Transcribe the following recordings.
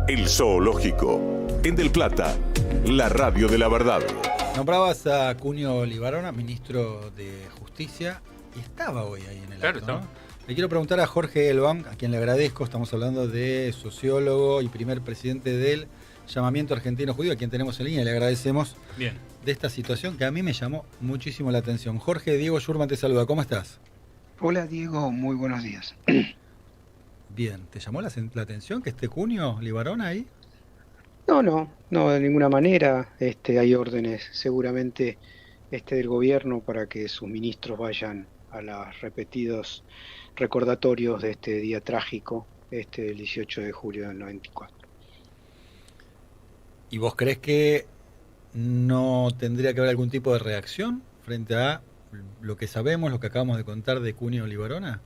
El Zoológico, en Del Plata, la radio de la verdad. Nombrabas a Cunio Libarona, ministro de Justicia, y estaba hoy ahí en el acto, ¿no? Le quiero preguntar a Jorge Elban, a quien le agradezco, estamos hablando de sociólogo y primer presidente del Llamamiento Argentino Judío, a quien tenemos en línea, le agradecemos de esta situación que a mí me llamó muchísimo la atención. Jorge, Diego Schurman te saluda, ¿cómo estás? Hola Diego, muy buenos días. Bien, ¿te llamó la atención que esté Cunio Libarona ahí? No, de ninguna manera. Hay órdenes seguramente del gobierno para que sus ministros vayan a los repetidos recordatorios de este día trágico, del 18 de julio del 94. ¿Y vos crees que no tendría que haber algún tipo de reacción frente a lo que sabemos, lo que acabamos de contar de Cunio Libarona?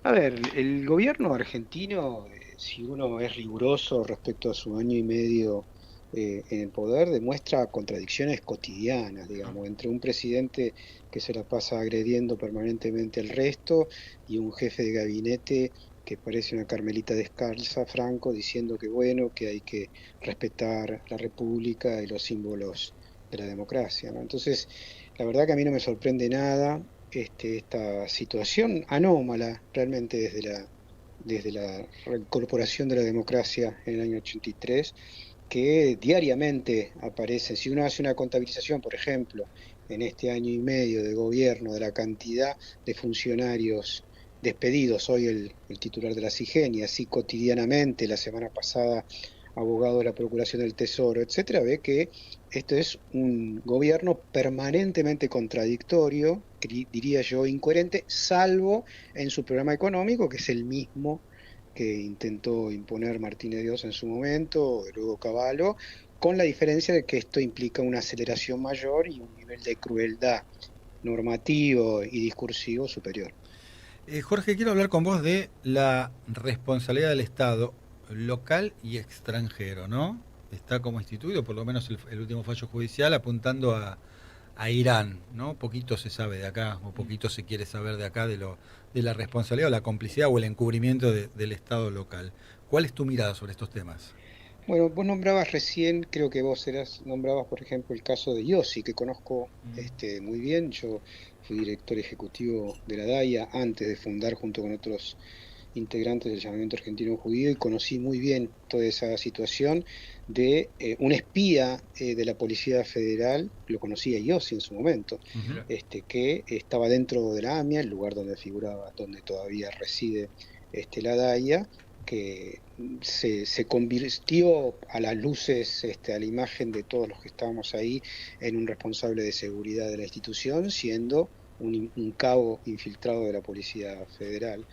A ver, el gobierno argentino, si uno es riguroso respecto a su año y medio en el poder, demuestra contradicciones cotidianas, digamos, entre un presidente que se la pasa agrediendo permanentemente al resto y un jefe de gabinete que parece una Carmelita descalza, Franco, diciendo que bueno, que hay que respetar la República y los símbolos de la democracia, ¿no? Entonces, la verdad que a mí no me sorprende nada esta situación anómala realmente desde la reincorporación de la democracia en el año 83, que diariamente aparece. Si uno hace una contabilización, por ejemplo, en este año y medio de gobierno, de la cantidad de funcionarios despedidos, hoy el titular de la SIGEN, y así cotidianamente, la semana pasada abogado de la Procuración del Tesoro, etcétera, ve que esto es un gobierno permanentemente contradictorio, diría yo incoherente, salvo en su programa económico, que es el mismo que intentó imponer Martínez Dios en su momento, luego Cavallo, con la diferencia de que esto implica una aceleración mayor y un nivel de crueldad normativo y discursivo superior. Jorge, quiero hablar con vos de la responsabilidad del Estado local y extranjero, ¿no? Está como instituido, por lo menos el último fallo judicial, apuntando a Irán, ¿no? Poquito se sabe de acá, o poquito se quiere saber de acá de la responsabilidad o la complicidad o el encubrimiento del Estado local. ¿Cuál es tu mirada sobre estos temas? Bueno, vos nombrabas recién, creo que nombrabas por ejemplo el caso de Yossi, que conozco muy bien. Yo fui director ejecutivo de la DAIA antes de fundar junto con otros integrantes del Llamamiento Argentino Judío, y conocí muy bien toda esa situación de un espía de la Policía Federal, lo conocía Yossi en su momento, que estaba dentro de la AMIA, el lugar donde figuraba, donde todavía reside la DAIA, que se convirtió a las luces, a la imagen de todos los que estábamos ahí, en un responsable de seguridad de la institución, siendo un cabo infiltrado de la Policía Federal,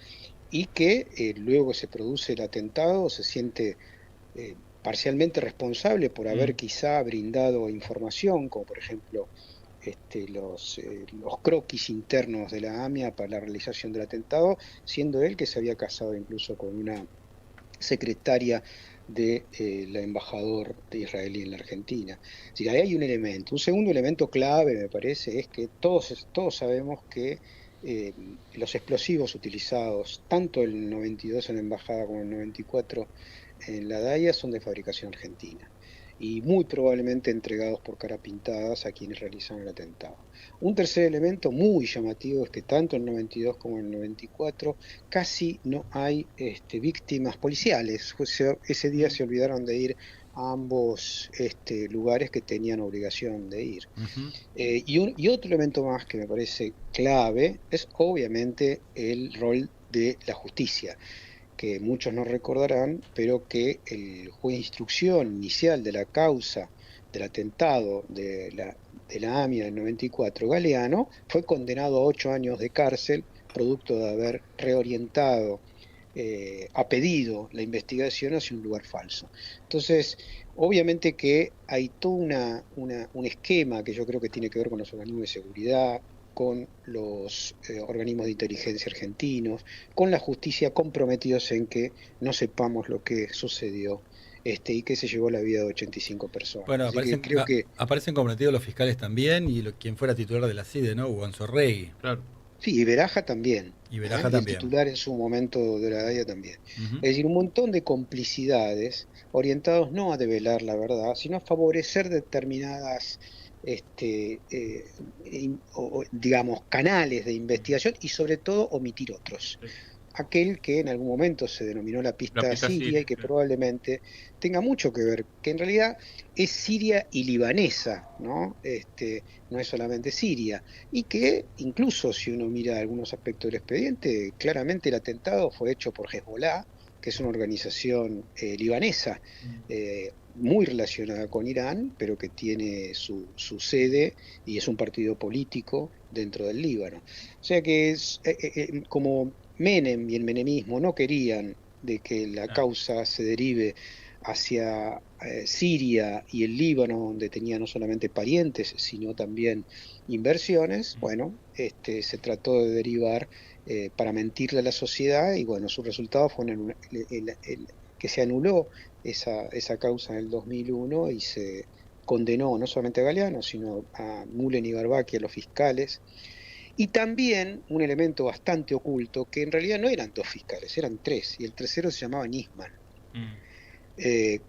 y que luego se produce el atentado, se siente parcialmente responsable por haber quizá brindado información, como por ejemplo los croquis internos de la AMIA para la realización del atentado, siendo él que se había casado incluso con una secretaria de la embajador de Israel en la Argentina. Así que ahí hay un elemento. Un segundo elemento clave, me parece, es que todos sabemos que los explosivos utilizados, tanto el 92 en la embajada como el 94 en la DAIA, son de fabricación argentina y muy probablemente entregados por cara pintadas a quienes realizan el atentado. Un tercer elemento muy llamativo es que tanto en el 92 como en el 94 casi no hay víctimas policiales. Ese día se olvidaron de ir a ambos lugares que tenían obligación de ir. Y otro elemento más que me parece clave es obviamente el rol de la justicia, que muchos no recordarán, pero que el juez de instrucción inicial de la causa del atentado de la AMIA del 94, Galeano, fue condenado a 8 años de cárcel, producto de haber reorientado a pedido la investigación hacia un lugar falso. Entonces, obviamente que hay todo un esquema que yo creo que tiene que ver con los organismos de seguridad, con los organismos de inteligencia argentinos, con la justicia, comprometidos en que no sepamos lo que sucedió y que se llevó la vida de 85 personas. Bueno, Así que creo que aparecen comprometidos los fiscales también y quien fuera titular de la CIDE, ¿no? Hugo Anzorregui. Claro. Sí, y Beraja también. Y Beraja Y el también. titular en su momento de la DAIA también. Ujú. Es decir, un montón de complicidades orientados no a develar la verdad, sino a favorecer determinadas, digamos, canales de investigación y sobre todo omitir otros. Sí. Aquel que en algún momento se denominó la La pista pista siria y siria, que claro. probablemente tenga mucho que ver, que en realidad es siria y libanesa, ¿no? No es solamente Siria, y que incluso si uno mira algunos aspectos del expediente, claramente el atentado fue hecho por Hezbollah, que es una organización libanesa, muy relacionada con Irán, pero que tiene su sede y es un partido político dentro del Líbano. O sea que es como Menem y el menemismo no querían de que la Claro. causa se derive hacia Siria y el Líbano, donde tenía no solamente parientes, sino también inversiones. Bueno, se trató de derivar para mentirle a la sociedad y bueno, su resultado fue que se anuló esa causa en el 2001 y se condenó no solamente a Galeano, sino a Müller y Barbacchi, a los fiscales, y también un elemento bastante oculto, que en realidad no eran dos fiscales, eran tres, y el tercero se llamaba Nisman. Mm,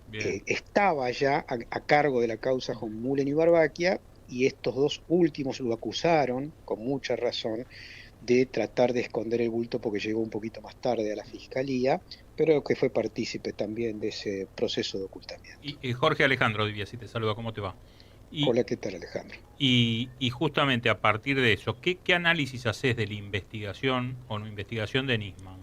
Bien. Estaba ya a cargo de la causa con Müller y Barbacchia, y estos dos últimos lo acusaron, con mucha razón, de tratar de esconder el bulto porque llegó un poquito más tarde a la fiscalía, pero que fue partícipe también de ese proceso de ocultamiento. Y Jorge Alejandro Díaz, si te saluda, ¿cómo te va? Y, Hola, ¿qué tal, Alejandro? y justamente a partir de eso, ¿qué análisis haces de la investigación o no investigación de Nisman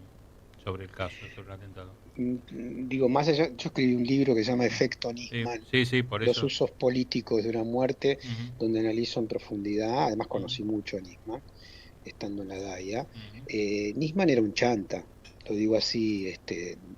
sobre el caso, sobre el atentado? Digo, más allá, yo escribí un libro que se llama Efecto Sí, Nisman, sí, sí, por los eso. usos políticos de una muerte, Ujú, donde analizo en profundidad, además ujú, conocí mucho a Nisman, estando en la DAIA. ujú, Nisman era un chanta, lo digo así,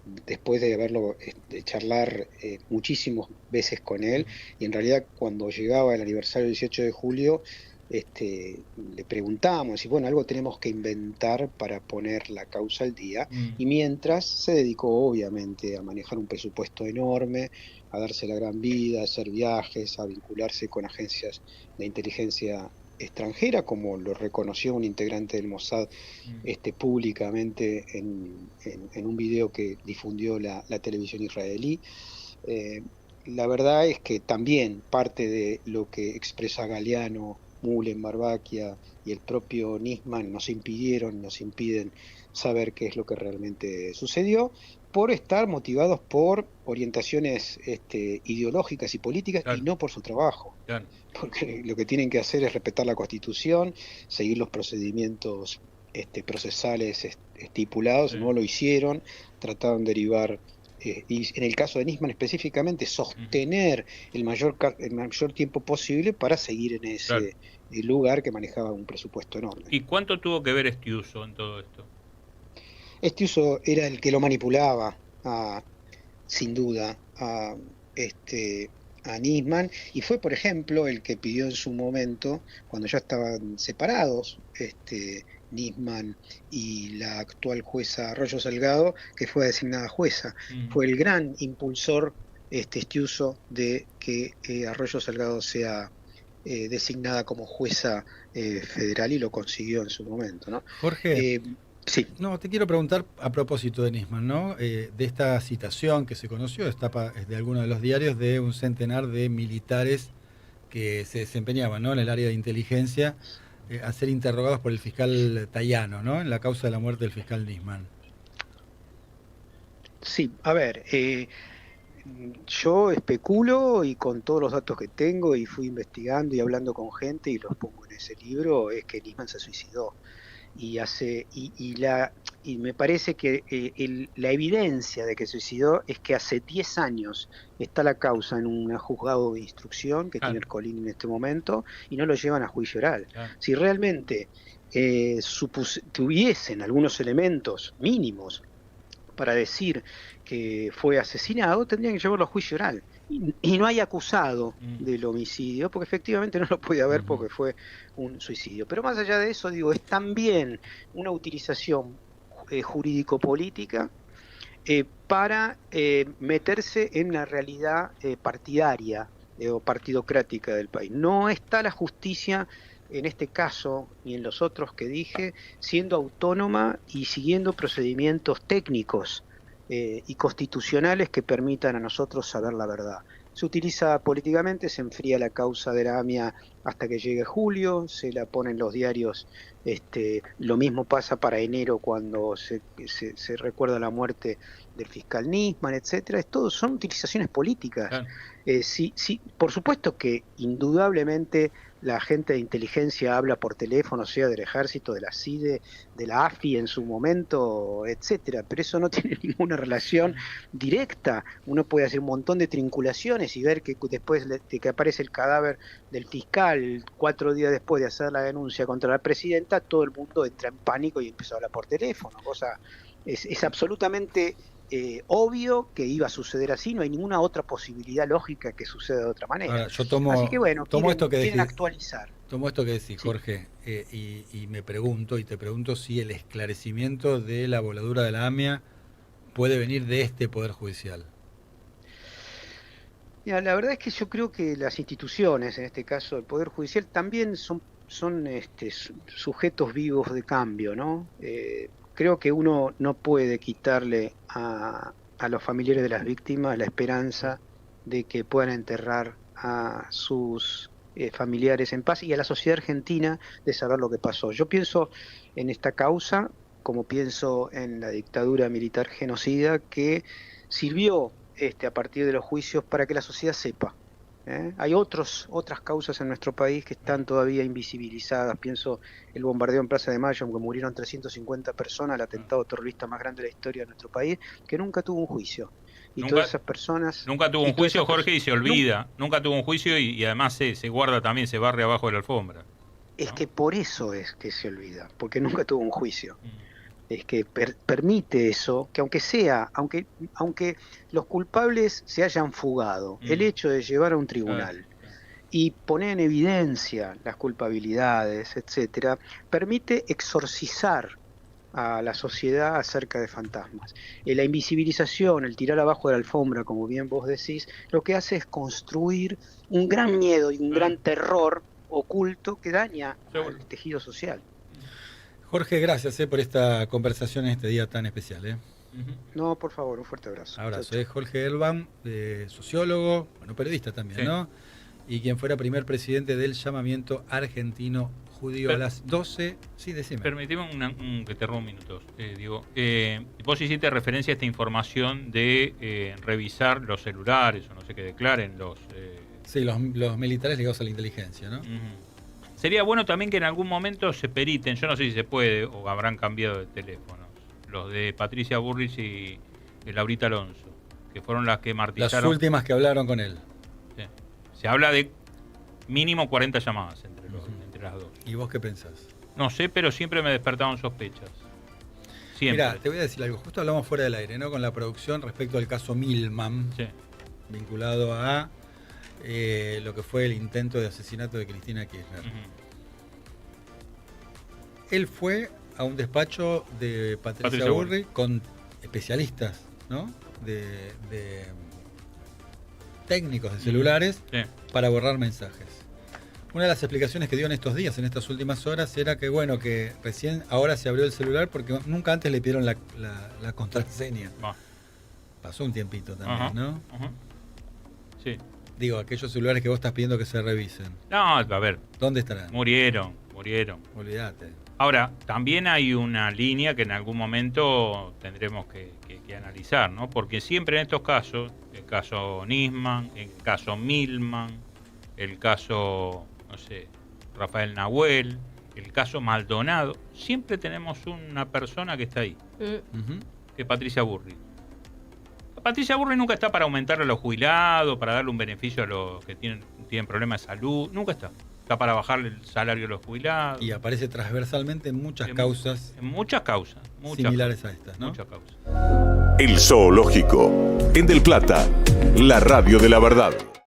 después de haberlo, de charlar muchísimas veces con él, ujú, y en realidad cuando llegaba el aniversario del 18 de julio, le preguntamos, y bueno, algo tenemos que inventar para poner la causa al día, mm, y mientras se dedicó obviamente a manejar un presupuesto enorme, a darse la gran vida, a hacer viajes, a vincularse con agencias de inteligencia extranjera, como lo reconoció un integrante del Mossad mm, públicamente en un video que difundió la televisión israelí. Eh, la verdad es que también parte de lo que expresa Galeano, Mullen, Barbaquia y el propio Nisman nos impiden saber qué es lo que realmente sucedió, por estar motivados por orientaciones ideológicas y políticas y claro, no por su trabajo, claro. porque lo que tienen que hacer es respetar la Constitución, seguir los procedimientos procesales estipulados, Sí, no lo hicieron, trataron de derivar, y en el caso de Nisman específicamente, ujú, sostener el mayor tiempo posible para seguir en claro. ese lugar que manejaba un presupuesto enorme. ¿Y cuánto tuvo que ver Estiuso en todo esto? Este uso era el que lo manipulaba, sin duda, a Nisman, y fue, por ejemplo, el que pidió en su momento, cuando ya estaban separados, Nisman y la actual jueza Arroyo Salgado, que fue designada jueza. Mm, Fue el gran impulsor, Estiuso, de que Arroyo Salgado sea designada como jueza federal y lo consiguió en su momento, ¿no? Jorge, Eh, sí. no, te quiero preguntar a propósito de Nisman, ¿no? De esta citación que se conoció, es de alguno de los diarios, de un centenar de militares que se desempeñaban, ¿no?, en el área de inteligencia, a ser interrogados por el fiscal Tayano, ¿no?, en la causa de la muerte del fiscal Nisman. Sí, a ver, yo especulo y con todos los datos que tengo y fui investigando y hablando con gente y los pongo en ese libro, es que Nisman se suicidó. Y me parece que la evidencia de que se suicidó es que hace 10 años está la causa en un juzgado de instrucción que tiene claro, Ercolini en este momento y no lo llevan a juicio oral. claro. Si realmente tuviesen algunos elementos mínimos para decir que fue asesinado, tendrían que llevarlo a juicio oral. Y no hay acusado Mm, del homicidio, porque efectivamente no lo puede haber ujú, porque fue un suicidio. Pero más allá de eso, digo, es también una utilización jurídico-política para meterse en la realidad partidaria o partidocrática del país. No está la justicia en este caso y en los otros que dije, siendo autónoma y siguiendo procedimientos técnicos y constitucionales que permitan a nosotros saber la verdad. Se utiliza políticamente, se enfría la causa de la AMIA hasta que llegue julio, se la pone en los diarios, lo mismo pasa para enero cuando se recuerda la muerte del fiscal Nisman, etcétera. Son utilizaciones políticas. Claro. Sí, por supuesto que indudablemente la gente de inteligencia habla por teléfono, sea del ejército, de la CIDE, de la AFI en su momento, etcétera, pero eso no tiene ninguna relación directa. Uno puede hacer un montón de trinculaciones y ver que después de que aparece el cadáver del fiscal 4 días después de hacer la denuncia contra la presidenta, todo el mundo entra en pánico y empieza a hablar por teléfono. Es absolutamente obvio que iba a suceder así, no hay ninguna otra posibilidad lógica que suceda de otra manera. Ahora, yo tomo así que bueno, quieren actualizar. Tomo esto que decís, Sí. Jorge, y me pregunto, y te pregunto si el esclarecimiento de la voladura de la AMIA puede venir de este Poder Judicial. Mira, la verdad es que yo creo que las instituciones, en este caso el Poder Judicial, también son sujetos vivos de cambio, ¿no? Creo que uno no puede quitarle a los familiares de las víctimas la esperanza de que puedan enterrar a sus familiares en paz y a la sociedad argentina de saber lo que pasó. Yo pienso en esta causa, como pienso en la dictadura militar genocida, que sirvió a partir de los juicios para que la sociedad sepa. Hay otras causas en nuestro país que están todavía invisibilizadas. Pienso el bombardeo en Plaza de Mayo, donde murieron 350 personas, el atentado terrorista más grande de la historia de nuestro país, que nunca tuvo un juicio. Y todas esas personas... Nunca tuvo un juicio, Jorge, y se olvida. Nunca tuvo un juicio y además se guarda también, se barre abajo de la alfombra. Es que por eso es que se olvida, porque nunca tuvo un juicio. Es que permite eso, que aunque los culpables se hayan fugado, el hecho de llevar a un tribunal y poner en evidencia las culpabilidades, etcétera, permite exorcizar a la sociedad acerca de fantasmas. La invisibilización, el tirar abajo de la alfombra, como bien vos decís, lo que hace es construir un gran miedo y un gran terror oculto que daña al tejido social. Jorge, gracias por esta conversación en este día tan especial. No, por favor, un fuerte abrazo. Abrazo. Es Jorge Elbaum, sociólogo, periodista también, sí, ¿no? Y quien fuera primer presidente del Llamamiento Argentino Judío. A las 12. Sí, decime. Permitime que te robo un minuto, Diego. Vos hiciste referencia a esta información de revisar los celulares, o no sé qué declaren los... Sí, los militares ligados a la inteligencia, ¿no? Sería bueno también que en algún momento se periten, yo no sé si se puede o habrán cambiado de teléfonos, los de Patricia Bullrich y Laurita Alonso, que fueron las que martillaron. Las últimas que hablaron con él. Sí. Se habla de mínimo 40 llamadas entre las dos. ¿Y vos qué pensás? No sé, pero siempre me despertaban sospechas. Siempre. Mirá, te voy a decir algo. Justo hablamos fuera del aire, ¿no? Con la producción respecto al caso Milman, Sí. vinculado a lo que fue el intento de asesinato de Cristina Kirchner. Él fue a un despacho de Patricia Bullrich con especialistas, ¿no? de técnicos de celulares para borrar mensajes. Una de las explicaciones que dio en estos días, en estas últimas horas, era que bueno, que recién ahora se abrió el celular porque nunca antes le pidieron la contraseña. Pasó un tiempito también, ¿no? Sí. Digo, aquellos celulares que vos estás pidiendo que se revisen. No, a ver. ¿Dónde estarán? Murieron. Olvídate. Ahora, también hay una línea que en algún momento tendremos que analizar, ¿no? Porque siempre en estos casos, el caso Nisman, el caso Milman, el caso, no sé, Rafael Nahuel, el caso Maldonado, siempre tenemos una persona que está ahí, que es Patricia Bullrich. Patricia Bullrich nunca está para aumentarle a los jubilados, para darle un beneficio a los que tienen problemas de salud, nunca está. Está para bajarle el salario a los jubilados. Y aparece transversalmente en muchas causas. En muchas causas. Similares a estas, ¿no? Muchas causas. El Zoológico, en Del Plata, la radio de la verdad.